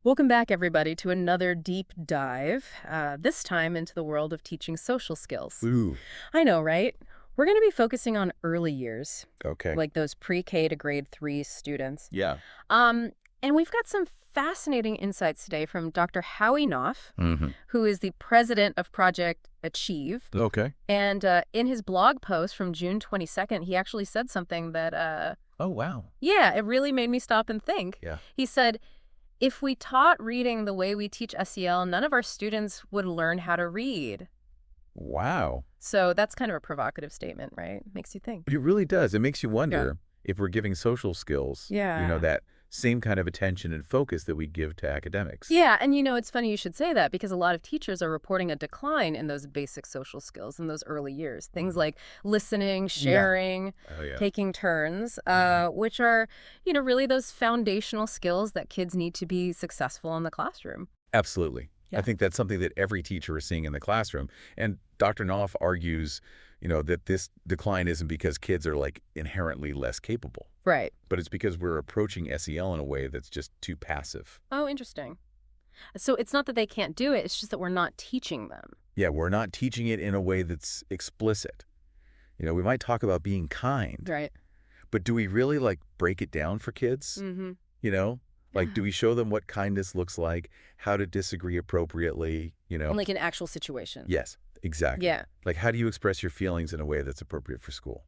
Welcome back, everybody, to another deep dive, this time into the world of teaching social skills. Ooh, I know, right? We're going to be focusing on early years, okay. like those pre-K to grade 3 students. Yeah. Um, and we've got some fascinating insights today from Dr. Howie Knoff, Mm-hmm. who is the president of Project Achieve. Okay. And in his blog post from June 22nd, he actually said something that, Oh, wow. yeah, it really made me stop and think. Yeah. He said, if we taught reading the way we teach SEL, none of our students would learn how to read. Wow. So that's kind of a provocative statement, right? Makes you think. It really does. It makes you Yeah. wonder if we're giving social skills, Yeah. that same kind of attention and focus that we give to academics. Yeah, and it's funny you should say that because a lot of teachers are reporting a decline in those basic social skills in those early years. Things like listening, sharing, Oh, yeah. taking turns, which are, really those foundational skills that kids need to be successful in the classroom. Absolutely. Yeah. I think that's something that every teacher is seeing in the classroom. And Dr. Knopf argues, that this decline isn't because kids are inherently less capable, Right. but it's because we're approaching SEL in a way that's just too passive. Oh, interesting. So it's not that they can't do it, it's just that we're not teaching them. Yeah, we're not teaching it in a way that's explicit. We might talk about being kind, Right. but do we really break it down for kids? Mm-hmm. You know, do we show them what kindness looks like, how to disagree appropriately, And like an actual situation. Yes, exactly. Yeah. How do you express your feelings in a way that's appropriate for school?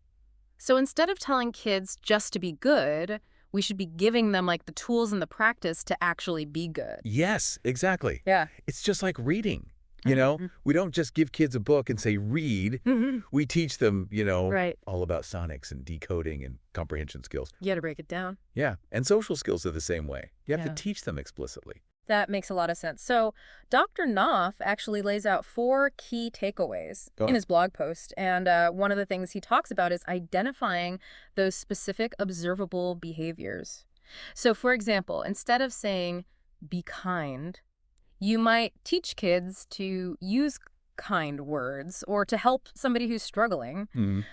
So instead of telling kids just to be good, we should be giving them like the tools and the practice to actually be good. Yes, exactly. Yeah. It's just like reading. Mhm. We don't just give kids a book and say, read. Mhm. We teach them, Right. all about sonics and decoding and comprehension skills. You got to break it down. Yeah. And social skills are the same way. You have Yeah. to teach them explicitly. That makes a lot of sense. So Dr. Knopf actually lays out 4 key takeaways Go in on. his blog post. And one of the things he talks about is identifying those specific observable behaviors. So, for example, instead of saying, be kind, you might teach kids to use kind words or to help somebody who's struggling. Mhm.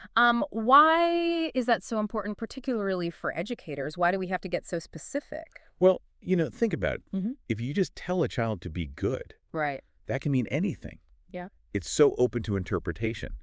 Why is that so important, particularly for educators? Why do we have to get so specific? Well, think about it. Mhm. If you just tell a child to be good, Right. that can mean anything. Yeah. It's so open to interpretation.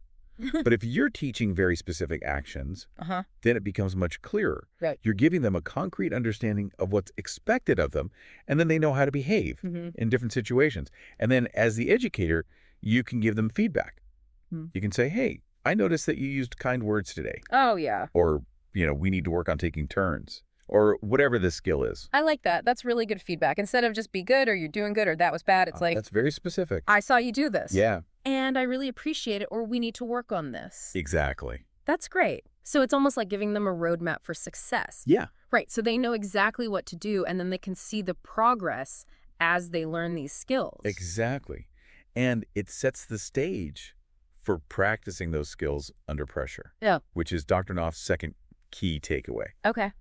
But if you're teaching very specific actions, Uh-huh. then it becomes much clearer. Right. You're giving them a concrete understanding of what's expected of them, and then they know how to behave Mhm. in different situations. And then as the educator, you can give them feedback. Hmm. You can say, hey, I noticed that you used kind words today. Oh, yeah. Or, we need to work on taking turns. Or whatever the skill is. I like that. That's really good feedback. Instead of just be good or you're doing good or that was bad, it's like, That's very specific. I saw you do this. Yeah, And I really appreciate it or we need to work on this. exactly. That's great. So it's almost like giving them a roadmap for success. Yeah. Right. So they know exactly what to do and then they can see the progress as they learn these skills. Exactly. And it sets the stage for practicing those skills under pressure. Yeah. Which is Dr. Knopf's second key takeaway. Okay.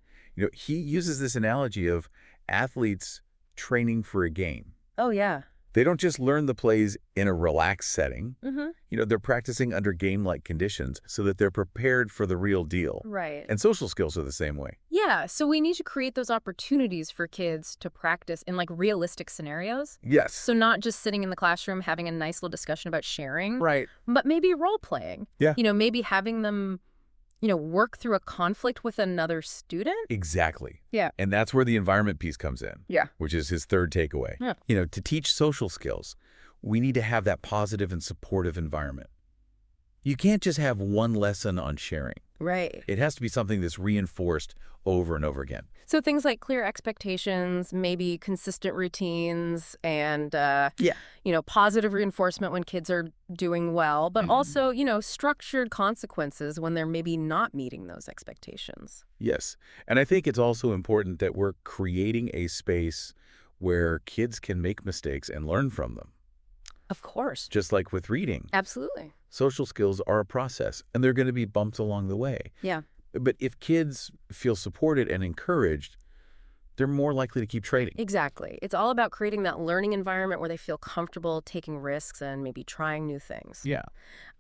He uses this analogy of athletes training for a game. Oh, yeah. They don't just learn the plays in a relaxed setting. Mm-hmm. They're practicing under game-like conditions so that they're prepared for the real deal. Right. And social skills are the same way. Yeah. So we need to create those opportunities for kids to practice in like realistic scenarios. Yes. So not just sitting in the classroom having a nice little discussion about sharing, Right. but maybe role playing. Yeah. Maybe having them, work through a conflict with another student. Exactly. Yeah. And that's where the environment piece comes in. Yeah. Which is his third takeaway. Yeah. To teach social skills, we need to have that positive and supportive environment. You can't just have one lesson on sharing. Right. It has to be something that's reinforced over and over again. So things like clear expectations, maybe consistent routines, and, positive reinforcement when kids are doing well, but also, structured consequences when they're maybe not meeting those expectations. Yes. And I think it's also important that we're creating a space where kids can make mistakes and learn from them. Of course. Just like with reading. Absolutely. Social skills are a process, and they're going to be bumps along the way. Yeah. But if kids feel supported and encouraged, they're more likely to keep training. Exactly. It's all about creating that learning environment where they feel comfortable taking risks and maybe trying new things. Yeah.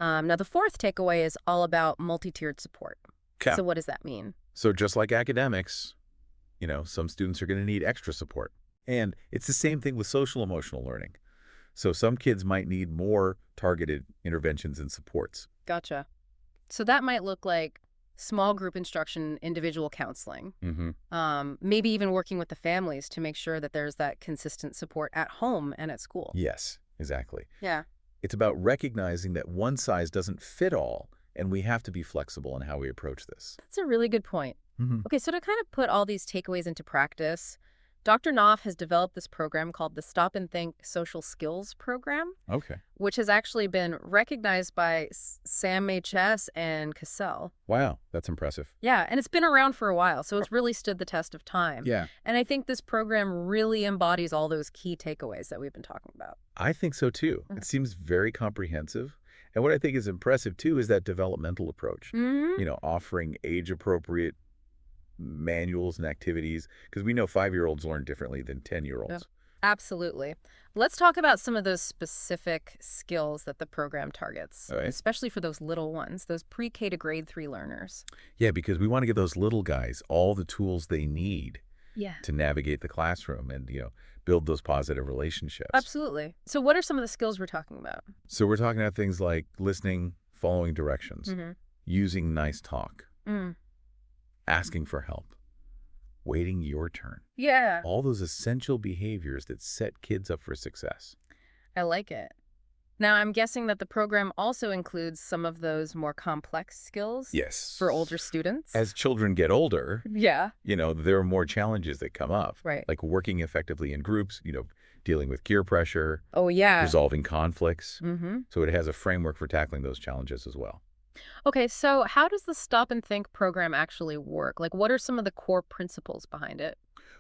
Now, the fourth takeaway is all about multi-tiered support. Okay. So what does that mean? So just like academics, some students are going to need extra support. And it's the same thing with social emotional learning. So some kids might need more targeted interventions and supports. Gotcha. So that might look like small group instruction, individual counseling, maybe even working with the families to make sure that there's that consistent support at home and at school. Yes, exactly. Yeah. It's about recognizing that one size doesn't fit all, and we have to be flexible in how we approach this. That's a really good point. Okay, so to kind of put all these takeaways into practice, Dr. Knopf has developed this program called the Stop and Think Social Skills Program, Okay. which has actually been recognized by SAMHSA and CASEL. Wow, that's impressive. Yeah, and it's been around for a while, so it's really stood the test of time. Yeah. And I think this program really embodies all those key takeaways that we've been talking about. I think so too. It seems very comprehensive. And what I think is impressive too is that developmental approach, offering age-appropriate manuals and activities, because we know 5-year-olds learn differently than 10-year-olds. Yeah. Absolutely. Let's talk about some of those specific skills that the program targets, All right. especially for those little ones, those pre-K to grade 3 learners. Yeah, because we want to give those little guys all the tools they need Yeah. to navigate the classroom and, build those positive relationships. Absolutely. So what are some of the skills we're talking about? So we're talking about things like listening, following directions, using nice talk, asking for help, waiting your turn. Yeah. All those essential behaviors that set kids up for success. I like it. Now, I'm guessing that the program also includes some of those more complex skills Yes. for older students. As children get older, Yeah. there are more challenges that come up. Right. Like working effectively in groups, dealing with peer pressure, Oh, yeah. resolving conflicts. Mm-hmm. So it has a framework for tackling those challenges as well. Okay, so how does the Stop and Think program actually work? Like, what are some of the core principles behind it?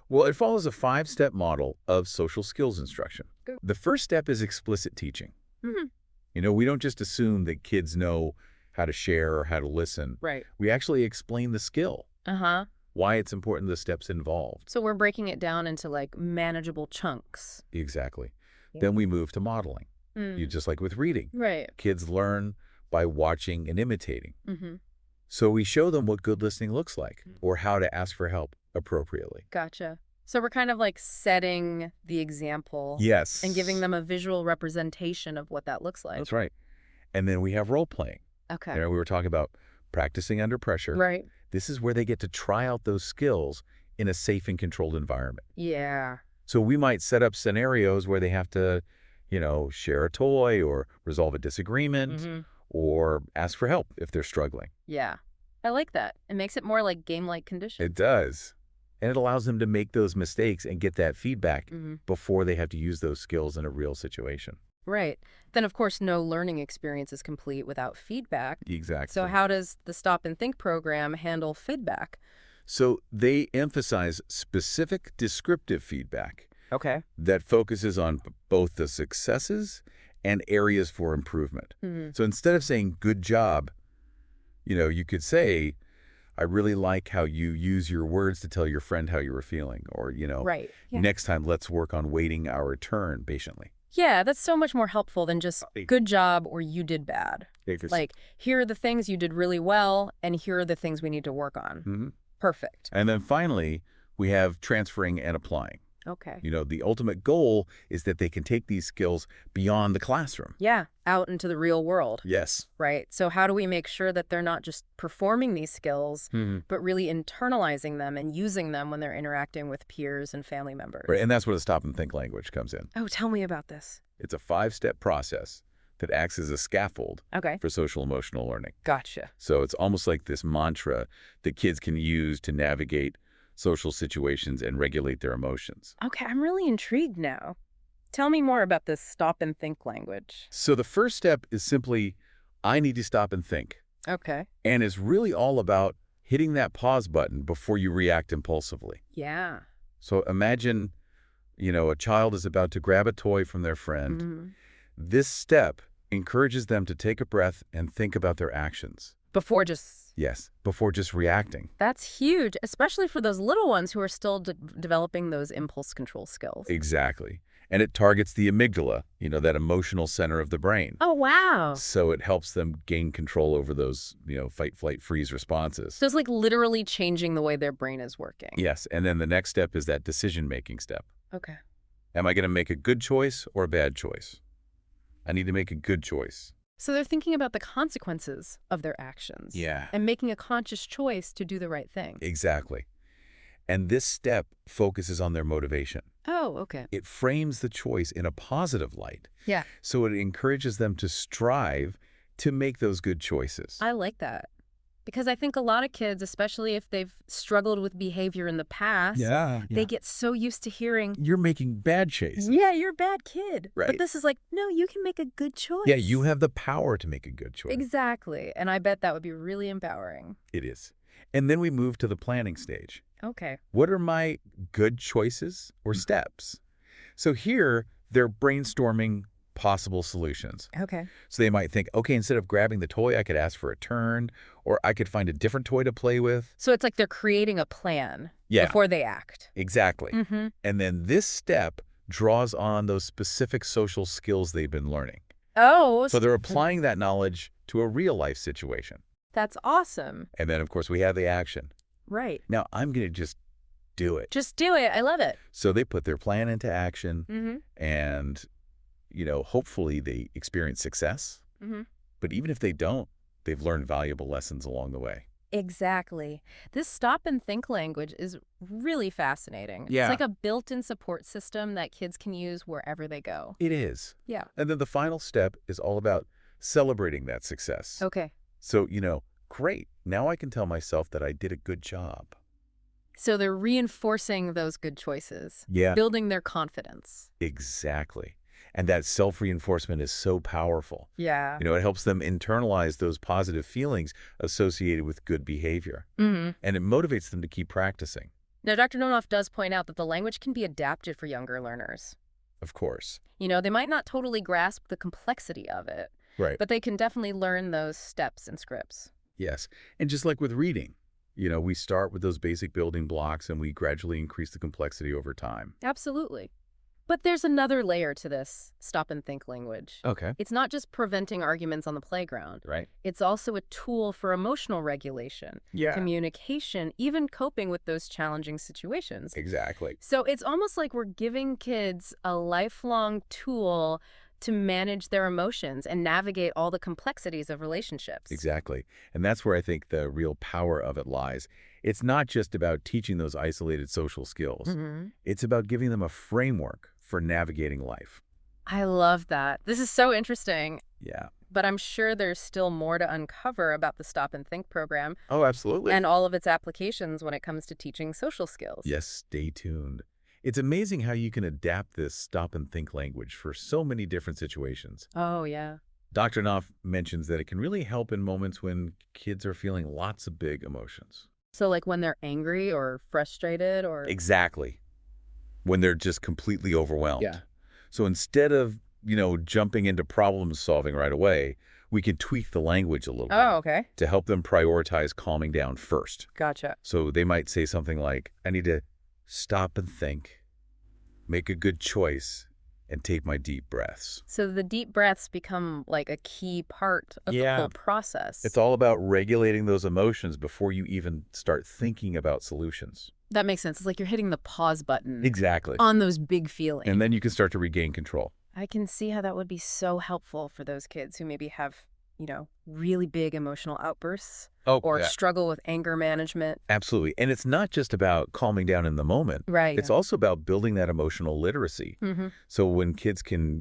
Well, it follows a 5-step model of social skills instruction. Good. The first step is explicit teaching. Mm-hmm. We don't just assume that kids know how to share or how to listen. Right. We actually explain the skill, Uh-huh. why it's important, the steps involved. So we're breaking it down into, like, manageable chunks. Exactly. Yeah. Then we move to modeling. Just like with reading. Right. Kids learn by watching and imitating. Mm-hmm. So we show them what good listening looks like or how to ask for help appropriately. Gotcha. So we're kind of like setting the example. Yes. And giving them a visual representation of what that looks like. That's right. And then we have role playing. Okay. We were talking about practicing under pressure. Right. This is where they get to try out those skills in a safe and controlled environment. Yeah. So we might set up scenarios where they have to, share a toy or resolve a disagreement or ask for help if they're struggling. Yeah. I like that. It makes it more like game-like conditions. It does. And it allows them to make those mistakes and get that feedback before they have to use those skills in a real situation. Right. Then, of course, no learning experience is complete without feedback. Exactly. So how does the Stop and Think program handle feedback? So they emphasize specific descriptive feedback Okay. that focuses on both the successes and areas for improvement. So instead of saying, good job, you could say, I really like how you use your words to tell your friend how you were feeling. Or, Right. Yeah. next time let's work on waiting our turn patiently. Yeah, that's so much more helpful than just good job or you did bad. Like, here are the things you did really well, and here are the things we need to work on. Perfect. And then finally, we have transferring and applying. Okay. The ultimate goal is that they can take these skills beyond the classroom. Yeah, out into the real world. Yes. Right. So how do we make sure that they're not just performing these skills, but really internalizing them and using them when they're interacting with peers and family members? Right, and that's where the stop and think language comes in. Oh, tell me about this. It's a 5-step process that acts as a scaffold for social emotional learning. Gotcha. So it's almost like this mantra that kids can use to navigate social situations and regulate their emotions. Okay, I'm really intrigued now. Tell me more about this stop and think language. So the first step is simply, I need to stop and think. Okay. And it's really all about hitting that pause button before you react impulsively. Yeah. So imagine, a child is about to grab a toy from their friend. This step encourages them to take a breath and think about their actions. Before just... Yes, before just reacting. That's huge, especially for those little ones who are still developing those impulse control skills. Exactly. And it targets the amygdala, that emotional center of the brain. Oh, wow. So it helps them gain control over those, fight, flight, freeze responses. So it's like literally changing the way their brain is working. Yes, and then the next step is that decision-making step. Okay. Am I going to make a good choice or a bad choice? I need to make a good choice. So they're thinking about the consequences of their actions. Yeah. And making a conscious choice to do the right thing. Exactly. And this step focuses on their motivation. Oh, okay. It frames the choice in a positive light. Yeah. So it encourages them to strive to make those good choices. I like that. Because I think a lot of kids, especially if they've struggled with behavior in the past, they get so used to hearing, you're making bad choices. yeah, you're a bad kid. Right. But this is like, no, you can make a good choice. Yeah, you have the power to make a good choice. Exactly. And I bet that would be really empowering. It is. And then we move to the planning stage. Okay. What are my good choices or steps? So here, they're brainstorming possible solutions. Okay. So they might think, okay, instead of grabbing the toy, I could ask for a turn, or I could find a different toy to play with. So it's like they're creating a plan Yeah. before they act. Exactly. Mm-hmm. And then this step draws on those specific social skills they've been learning. Oh. So they're applying that knowledge to a real-life situation. That's awesome. And then, of course, we have the action. Right. Now, I'm going to just do it. Just do it. I love it. So they put their plan into action, Mm-hmm. and, hopefully they experience success. Mm-hmm. But even if they don't, they've learned valuable lessons along the way. Exactly. This stop and think language is really fascinating. Yeah. It's like a built-in support system that kids can use wherever they go. It is. Yeah. And then the final step is all about celebrating that success. Okay. So, great. Now I can tell myself that I did a good job. So they're reinforcing those good choices. Yeah. Building their confidence. Exactly. And that self-reinforcement is so powerful. Yeah. It helps them internalize those positive feelings associated with good behavior. Mm-hmm. And it motivates them to keep practicing. Now, Dr. Nonoff does point out that the language can be adapted for younger learners. Of course. They might not totally grasp the complexity of it, Right. but they can definitely learn those steps and scripts. Yes. And just like with reading, we start with those basic building blocks and we gradually increase the complexity over time. Absolutely. But there's another layer to this stop and think language. Okay. It's not just preventing arguments on the playground. Right. It's also a tool for emotional regulation, communication, even coping with those challenging situations. Exactly. So it's almost like we're giving kids a lifelong tool to manage their emotions and navigate all the complexities of relationships. Exactly. And that's where I think the real power of it lies. It's not just about teaching those isolated social skills. Mm-hmm. It's about giving them a framework for navigating life. I love that. This is so interesting. Yeah. But I'm sure there's still more to uncover about the Stop and Think program Oh, absolutely. and all of its applications when it comes to teaching social skills. Yes, stay tuned. It's amazing how you can adapt this stop and think language for so many different situations. Oh, yeah. Dr. Knopf mentions that it can really help in moments when kids are feeling lots of big emotions. So like when they're angry or frustrated or... Exactly. When they're just completely overwhelmed. Yeah. So instead of, jumping into problem solving right away, we can tweak the language a little bit. Oh, okay. To help them prioritize calming down first. Gotcha. So they might say something like, I need to stop and think, make a good choice, and take my deep breaths. So the deep breaths become like a key part of the whole process. It's all about regulating those emotions before you even start thinking about solutions. That makes sense. It's like you're hitting the pause button Exactly. on those big feelings. And then you can start to regain control. I can see how that would be so helpful for those kids who maybe have, really big emotional outbursts or struggle with anger management. Absolutely. And it's not just about calming down in the moment. Right. It's also about building that emotional literacy. Mm-hmm. So when kids can,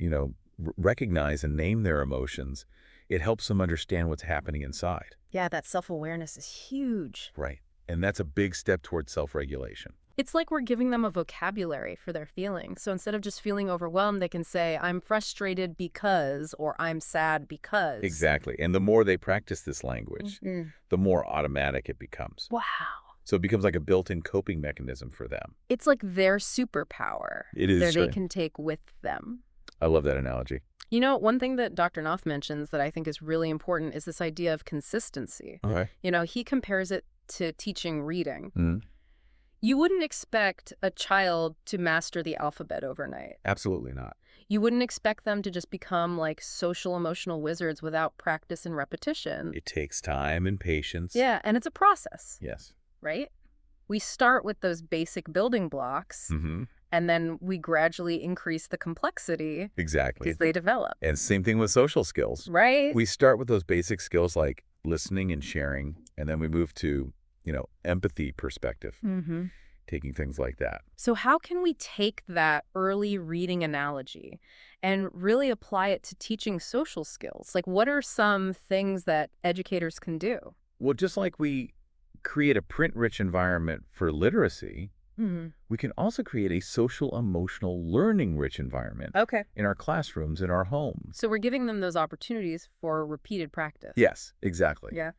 recognize and name their emotions, it helps them understand what's happening inside. Yeah, that self-awareness is huge. Right. And that's a big step towards self-regulation. It's like we're giving them a vocabulary for their feelings. So instead of just feeling overwhelmed, they can say, I'm frustrated because, or I'm sad because. Exactly. And the more they practice this language, the more automatic it becomes. Wow. So it becomes like a built-in coping mechanism for them. It's like their superpower It is. that they can take with them. I love that analogy. One thing that Dr. Knopf mentions that I think is really important is this idea of consistency. Okay. He compares it to teaching reading. Mm-hmm. You wouldn't expect a child to master the alphabet overnight. Absolutely not. You wouldn't expect them to just become like social emotional wizards without practice and repetition. It takes time and patience. Yeah, and it's a process, Yes. right? We start with those basic building blocks, Mm-hmm. and then we gradually increase the complexity Exactly. as they develop. And same thing with social skills. Right? We start with those basic skills like listening and sharing, and then we move to, empathy perspective, Mm-hmm. taking things like that. So how can we take that early reading analogy and really apply it to teaching social skills? Like, what are some things that educators can do? Well, just like we create a print-rich environment for literacy, Mm-hmm. we can also create a social-emotional learning-rich environment Okay. in our classrooms, in our homes. So we're giving them those opportunities for repeated practice. Yes, exactly. Yeah.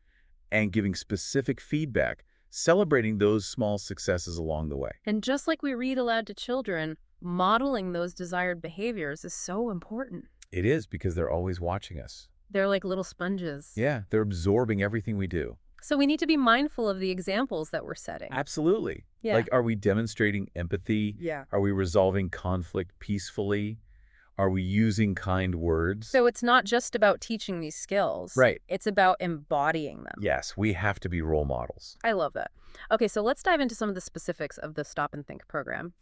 And giving specific feedback, celebrating those small successes along the way. And just like we read aloud to children, modeling those desired behaviors is so important. It is, because they're always watching us. They're like little sponges. Yeah, they're absorbing everything we do. So we need to be mindful of the examples that we're setting. Absolutely. Yeah. Like, are we demonstrating empathy? Yeah. Are we resolving conflict peacefully? Are we using kind words? So it's not just about teaching these skills. Right. It's about embodying them. Yes, we have to be role models. I love that. Okay, so let's dive into some of the specifics of the Stop and Think program.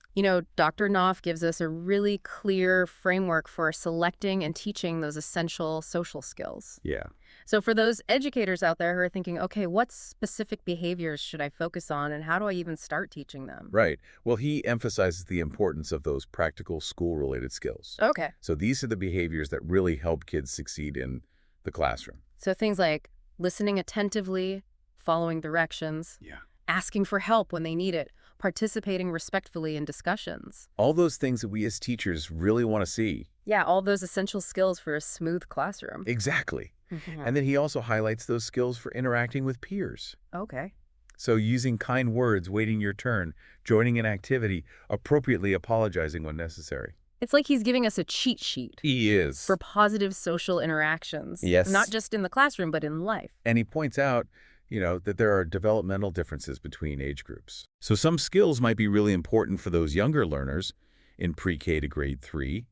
Dr. Knopf gives us a really clear framework for selecting and teaching those essential social skills. Yeah. So for those educators out there who are thinking, okay, what specific behaviors should I focus on and how do I even start teaching them? Right. Well, he emphasizes the importance of those practical school-related skills. Okay. So these are the behaviors that really help kids succeed in the classroom. So things like listening attentively, following directions, Yeah. asking for help when they need it, participating respectfully in discussions. All those things that we as teachers really want to see. Yeah, all those essential skills for a smooth classroom. Exactly. Mhm. And then he also highlights those skills for interacting with peers. Okay. So using kind words, waiting your turn, joining an activity, appropriately apologizing when necessary. It's like he's giving us a cheat sheet He is. for positive social interactions. Yes. Not just in the classroom, but in life. And he points out, that there are developmental differences between age groups. So some skills might be really important for those younger learners in pre-K to grade 3,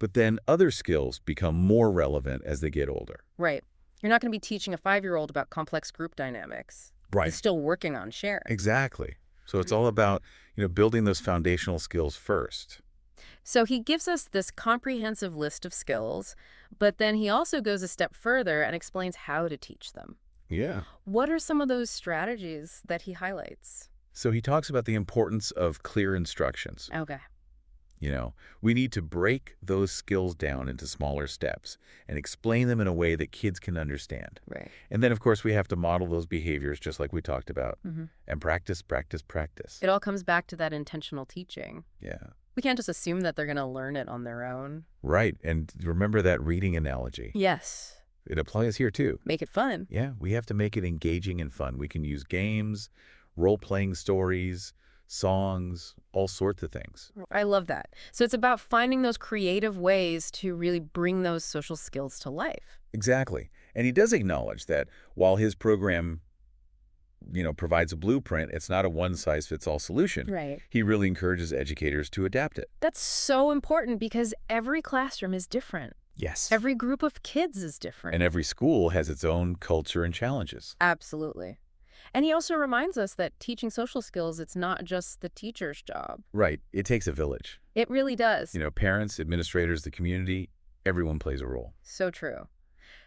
but then other skills become more relevant as they get older. Right. You're not going to be teaching a 5-year-old about complex group dynamics. Right. He's still working on sharing. Exactly. So it's all about, building those foundational skills first. So he gives us this comprehensive list of skills, but then he also goes a step further and explains how to teach them. Yeah. What are some of those strategies that he highlights? So he talks about the importance of clear instructions. Okay. We need to break those skills down into smaller steps and explain them in a way that kids can understand. Right. And then, of course, we have to model those behaviors just like we talked about. Mm-hmm. And practice, practice, practice. It all comes back to that intentional teaching. Yeah. We can't just assume that they're going to learn it on their own. Right. And remember that reading analogy. Yes. It applies here, too. Make it fun. Yeah. We have to make it engaging and fun. We can use games, role-playing stories, songs, all sorts of things. I love that. So it's about finding those creative ways to really bring those social skills to life. Exactly. And he does acknowledge that while his program, provides a blueprint, it's not a one-size-fits-all solution. Right. He really encourages educators to adapt it. That's so important because every classroom is different. Yes. Every group of kids is different. And every school has its own culture and challenges. Absolutely. And he also reminds us that teaching social skills, it's not just the teacher's job. Right. It takes a village. It really does. Parents, administrators, the community, everyone plays a role. So true.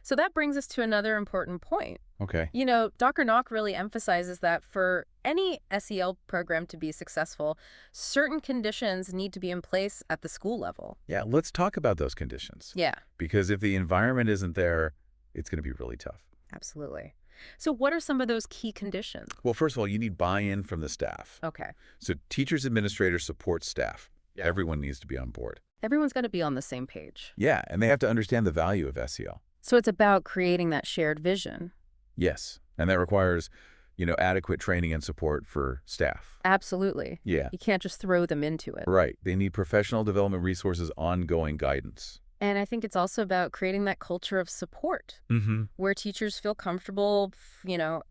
So that brings us to another important point. Okay. Dr. Knock really emphasizes that for any SEL program to be successful, certain conditions need to be in place at the school level. Yeah, let's talk about those conditions. Yeah. Because if the environment isn't there, it's going to be really tough. Absolutely. So what are some of those key conditions? Well, first of all, you need buy-in from the staff. Okay. So teachers, administrators, support staff. Yeah. Everyone needs to be on board. Everyone's got to be on the same page. Yeah, and they have to understand the value of SEL. So it's about creating that shared vision. Yes, and that requires, adequate training and support for staff. Absolutely. Yeah. You can't just throw them into it. Right. They need professional development resources, ongoing guidance. And I think it's also about creating that culture of support where teachers feel comfortable,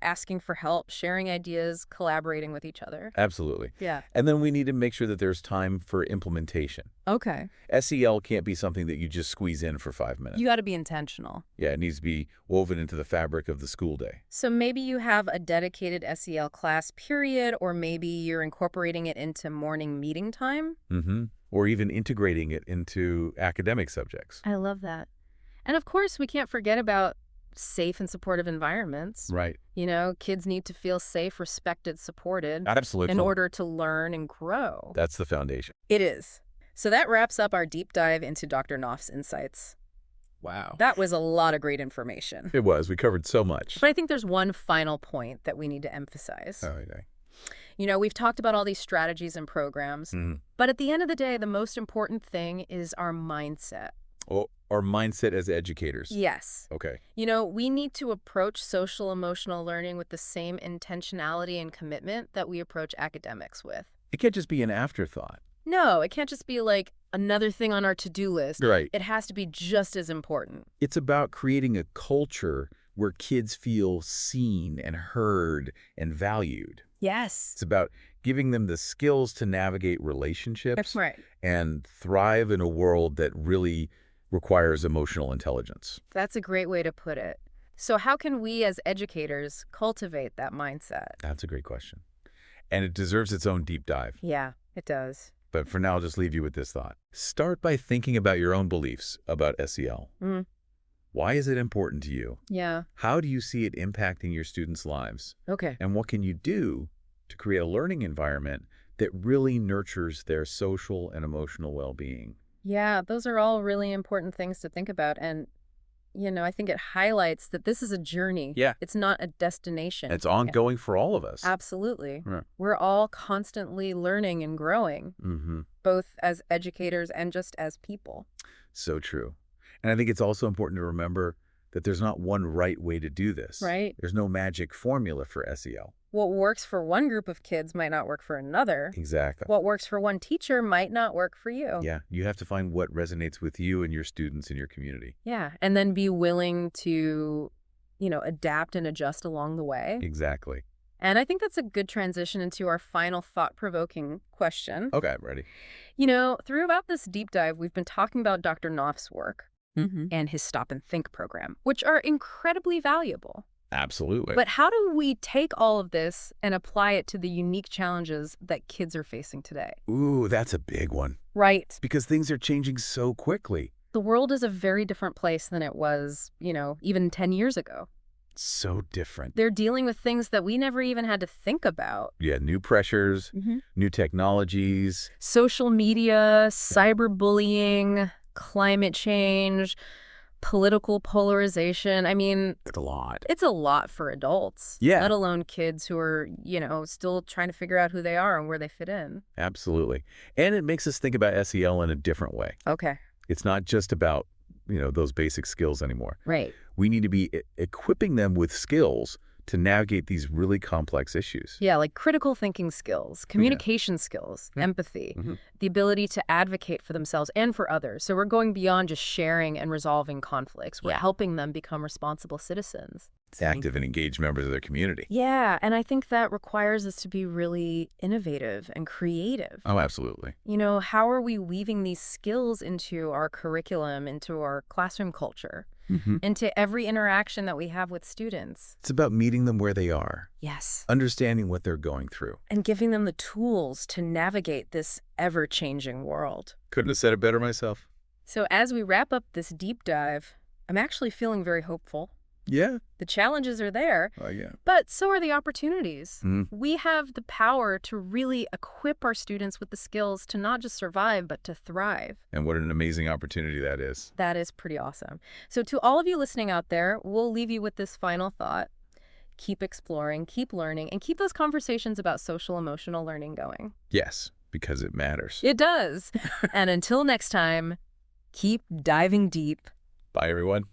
asking for help, sharing ideas, collaborating with each other. Absolutely. Yeah. And then we need to make sure that there's time for implementation. Okay. SEL can't be something that you just squeeze in for 5 minutes. You got to be intentional. Yeah, it needs to be woven into the fabric of the school day. So maybe you have a dedicated SEL class period, or maybe you're incorporating it into morning meeting time. Or even integrating it into academic subjects. I love that. And of course, we can't forget about safe and supportive environments. Right. Kids need to feel safe, respected, supported. Absolutely. In order to learn and grow. That's the foundation. It is. So that wraps up our deep dive into Dr. Knopf's insights. Wow. That was a lot of great information. It was. We covered so much. But I think there's one final point that we need to emphasize. Oh, okay. We've talked about all these strategies and programs, but at the end of the day, the most important thing is our mindset. Oh, our mindset as educators. Yes. Okay. We need to approach social emotional learning with the same intentionality and commitment that we approach academics with. It can't just be an afterthought. No, it can't just be like another thing on our to-do list. Right. It has to be just as important. It's about creating a culture where kids feel seen and heard and valued. Yes. It's about giving them the skills to navigate relationships. That's right. And thrive in a world that really requires emotional intelligence. That's a great way to put it. So how can we as educators cultivate that mindset? That's a great question. And it deserves its own deep dive. Yeah, it does. But for now, I'll just leave you with this thought. Start by thinking about your own beliefs about SEL. Why is it important to you? Yeah. How do you see it impacting your students' lives? Okay. And what can you do to create a learning environment that really nurtures their social and emotional well-being? Yeah, those are all really important things to think about. And, I think it highlights that this is a journey. Yeah. It's not a destination. It's ongoing for all of us. Absolutely. Right. We're all constantly learning and growing, both as educators and just as people. So true. And I think it's also important to remember that there's not one right way to do this. Right. There's no magic formula for SEL. What works for one group of kids might not work for another. Exactly. What works for one teacher might not work for you. Yeah, you have to find what resonates with you and your students in your community. Yeah, and then be willing to, adapt and adjust along the way. Exactly. And I think that's a good transition into our final thought-provoking question. Okay, I'm ready. Throughout this deep dive, we've been talking about Dr. Knopf's work and his Stop and Think program, which are incredibly valuable. Absolutely. But how do we take all of this and apply it to the unique challenges that kids are facing today? Ooh, that's a big one. Right. Because things are changing so quickly. The world is a very different place than it was, even 10 years ago. So different. They're dealing with things that we never even had to think about. Yeah, new pressures, new technologies. Social media, cyberbullying, climate change, political polarization. I mean, It's a lot. it's a lot for adults. Yeah. Let alone kids who are, still trying to figure out who they are and where they fit in. Absolutely. And it makes us think about SEL in a different way. Okay. It's not just about, those basic skills anymore. Right. We need to be equipping them with skills to navigate these really complex issues. Yeah, like critical thinking skills, communication skills, empathy, the ability to advocate for themselves and for others. So we're going beyond just sharing and resolving conflicts. We're helping them become responsible citizens. Active and engaged members of their community. Yeah, and I think that requires us to be really innovative and creative. Oh, absolutely. How are we weaving these skills into our curriculum, into our classroom culture, into every interaction that we have with students? It's about meeting them where they are. Yes. Understanding what they're going through. And giving them the tools to navigate this ever-changing world. Couldn't have said it better myself. So as we wrap up this deep dive, I'm actually feeling very hopeful. Yeah. The challenges are there, Yeah. but so are the opportunities. We have the power to really equip our students with the skills to not just survive, but to thrive. And what an amazing opportunity that is. That is pretty awesome. So to all of you listening out there, we'll leave you with this final thought. Keep exploring, keep learning, and keep those conversations about social emotional learning going. Yes, because it matters. It does. And until next time, keep diving deep. Bye, everyone.